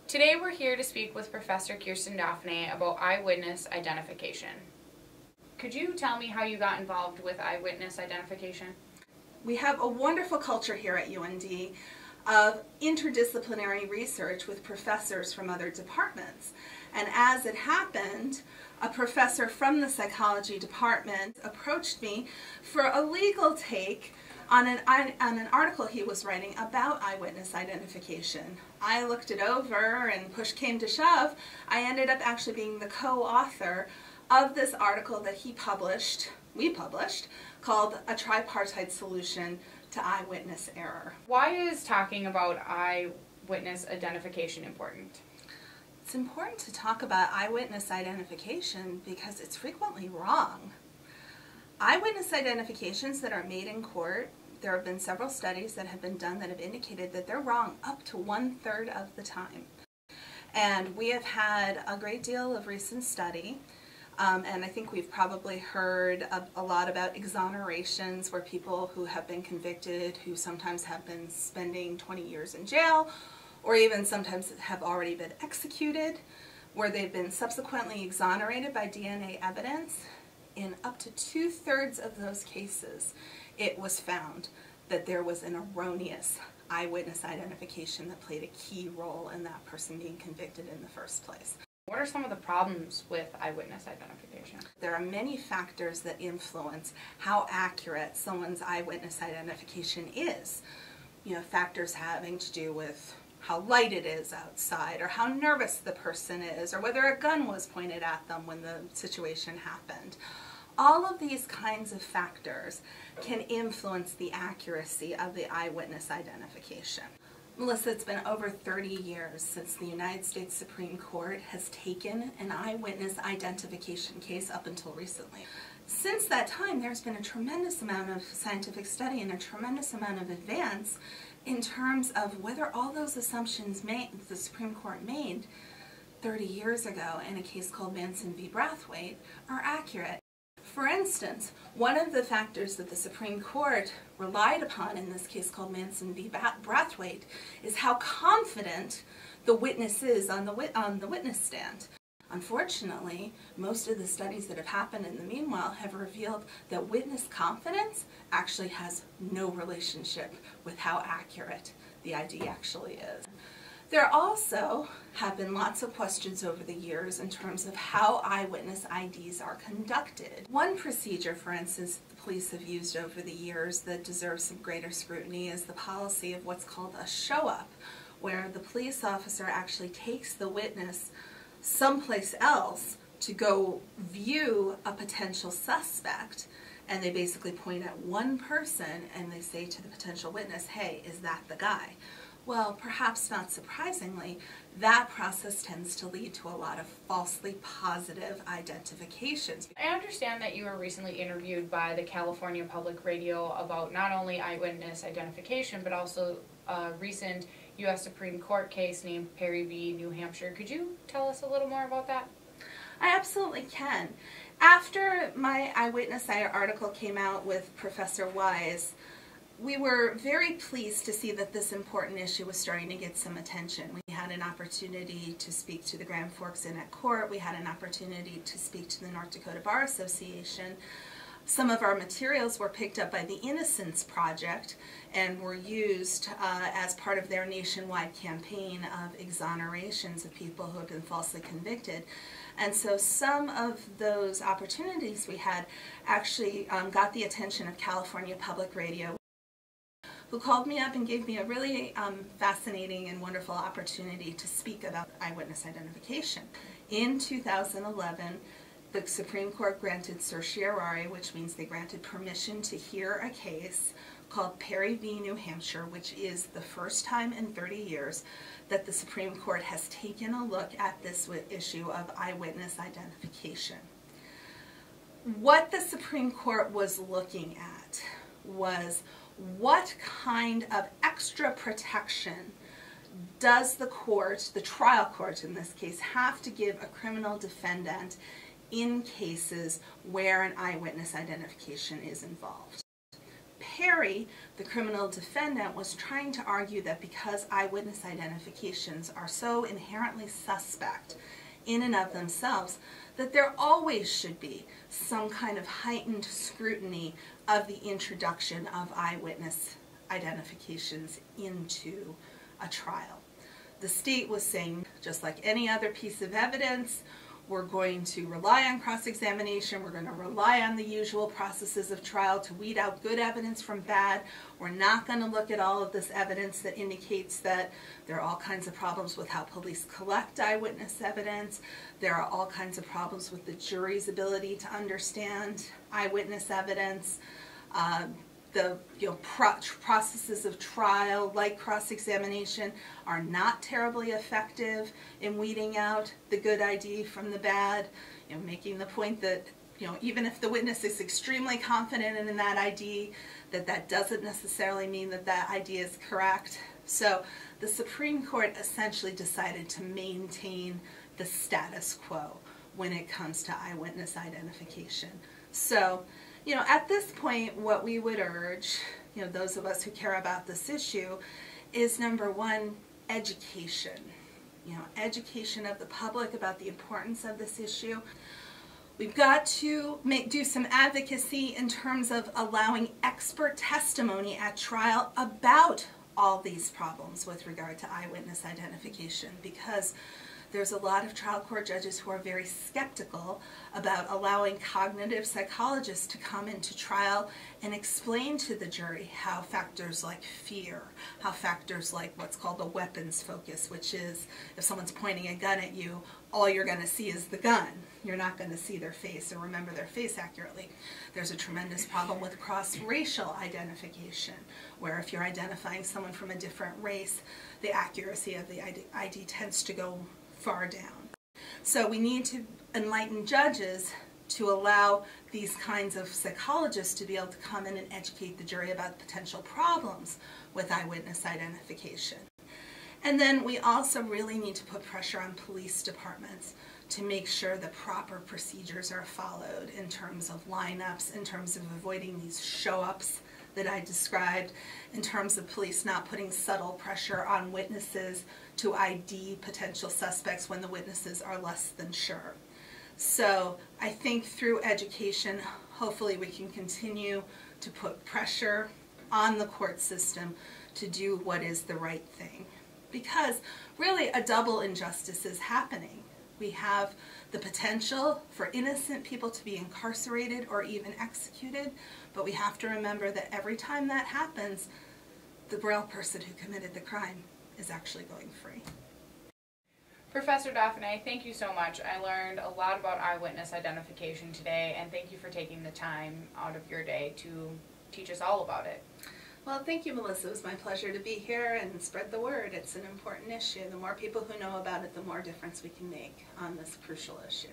Today we're here to speak with Professor Kirsten Dauphinais about eyewitness identification. Could you tell me how you got involved with eyewitness identification? We have a wonderful culture here at UND of interdisciplinary research with professors from other departments. And as it happened, a professor from the psychology department approached me for a legal take on an article he was writing about eyewitness identification. I looked it over, and push came to shove, I ended up actually being the co-author of this article that we published, called A Tripartite Solution to Eyewitness Error. Why is talking about eyewitness identification important? It's important to talk about eyewitness identification because it's frequently wrong. Eyewitness identifications that are made in court, there have been several studies that have been done that have indicated that they're wrong up to 1/3 of the time. And we have had a great deal of recent study, and I think we've probably heard a lot about exonerations where people who have been convicted, who sometimes have been spending 20 years in jail, or even sometimes have already been executed, where they've been subsequently exonerated by DNA evidence. In up to 2/3 of those cases, it was found that there was an erroneous eyewitness identification that played a key role in that person being convicted in the first place. What are some of the problems with eyewitness identification? There are many factors that influence how accurate someone's eyewitness identification is. Factors having to do with how light it is outside, or how nervous the person is, or whether a gun was pointed at them when the situation happened. All of these kinds of factors can influence the accuracy of the eyewitness identification. Melissa, it's been over 30 years since the United States Supreme Court has taken an eyewitness identification case up until recently. Since that time, there's been a tremendous amount of scientific study and a tremendous amount of advance in terms of whether all those assumptions the Supreme Court made 30 years ago in a case called Manson v. Brathwaite are accurate. For instance, one of the factors that the Supreme Court relied upon in this case called Manson v. Brathwaite is how confident the witness is on the witness stand. Unfortunately, most of the studies that have happened in the meanwhile have revealed that witness confidence actually has no relationship with how accurate the ID actually is. There also have been lots of questions over the years in terms of how eyewitness IDs are conducted. One procedure, for instance, the police have used over the years that deserves some greater scrutiny is the policy of what's called a show-up, where the police officer actually takes the witness someplace else to go view a potential suspect, and they basically point at one person and they say to the potential witness, hey, is that the guy? Well, perhaps not surprisingly, that process tends to lead to a lot of falsely positive identifications. I understand that you were recently interviewed by the California Public Radio about not only eyewitness identification, but also a recent U.S. Supreme Court case named Perry v. New Hampshire. Could you tell us a little more about that? I absolutely can. After my eyewitness article came out with Professor Wise, we were very pleased to see that this important issue was starting to get some attention. We had an opportunity to speak to the Grand Forks Inn at Court. We had an opportunity to speak to the North Dakota Bar Association. Some of our materials were picked up by the Innocence Project and were used as part of their nationwide campaign of exonerations of people who have been falsely convicted. And so some of those opportunities we had actually got the attention of California Public Radio, who called me up and gave me a really fascinating and wonderful opportunity to speak about eyewitness identification. In 2011, the Supreme Court granted certiorari, which means they granted permission to hear a case called Perry v. New Hampshire, which is the first time in 30 years that the Supreme Court has taken a look at this issue of eyewitness identification. What the Supreme Court was looking at was what kind of extra protection does the court, the trial court in this case, have to give a criminal defendant in cases where an eyewitness identification is involved? Perry, the criminal defendant, was trying to argue that because eyewitness identifications are so inherently suspect in and of themselves, that there always should be some kind of heightened scrutiny of the introduction of eyewitness identifications into a trial. The state was saying, just like any other piece of evidence, we're going to rely on cross-examination, we're going to rely on the usual processes of trial to weed out good evidence from bad. We're not going to look at all of this evidence that indicates that there are all kinds of problems with how police collect eyewitness evidence. There are all kinds of problems with the jury's ability to understand eyewitness evidence. The processes of trial, like cross-examination, are not terribly effective in weeding out the good ID from the bad. Making the point that even if the witness is extremely confident in that ID, that doesn't necessarily mean that that ID is correct. So the Supreme Court essentially decided to maintain the status quo when it comes to eyewitness identification. So, at this point, what we would urge, those of us who care about this issue, is number one, education. Education of the public about the importance of this issue. We've got to do some advocacy in terms of allowing expert testimony at trial about all these problems with regard to eyewitness identification, because there's a lot of trial court judges who are very skeptical about allowing cognitive psychologists to come into trial and explain to the jury how factors like fear, how factors like what's called the weapons focus, which is if someone's pointing a gun at you, all you're going to see is the gun. You're not going to see their face or remember their face accurately. There's a tremendous problem with cross-racial identification, where if you're identifying someone from a different race, the accuracy of the ID tends to go far down. So we need to enlighten judges to allow these kinds of psychologists to be able to come in and educate the jury about potential problems with eyewitness identification. And then we also really need to put pressure on police departments to make sure the proper procedures are followed in terms of lineups, in terms of avoiding these show-ups that I described, in terms of police not putting subtle pressure on witnesses to ID potential suspects when the witnesses are less than sure. So I think through education, hopefully we can continue to put pressure on the court system to do what is the right thing. Because really a double injustice is happening. We have the potential for innocent people to be incarcerated or even executed, but we have to remember that every time that happens, the real person who committed the crime is actually going free. Professor Dauphinais, thank you so much. I learned a lot about eyewitness identification today, and thank you for taking the time out of your day to teach us all about it. Well, thank you, Melissa. It was my pleasure to be here and spread the word. It's an important issue. The more people who know about it, the more difference we can make on this crucial issue.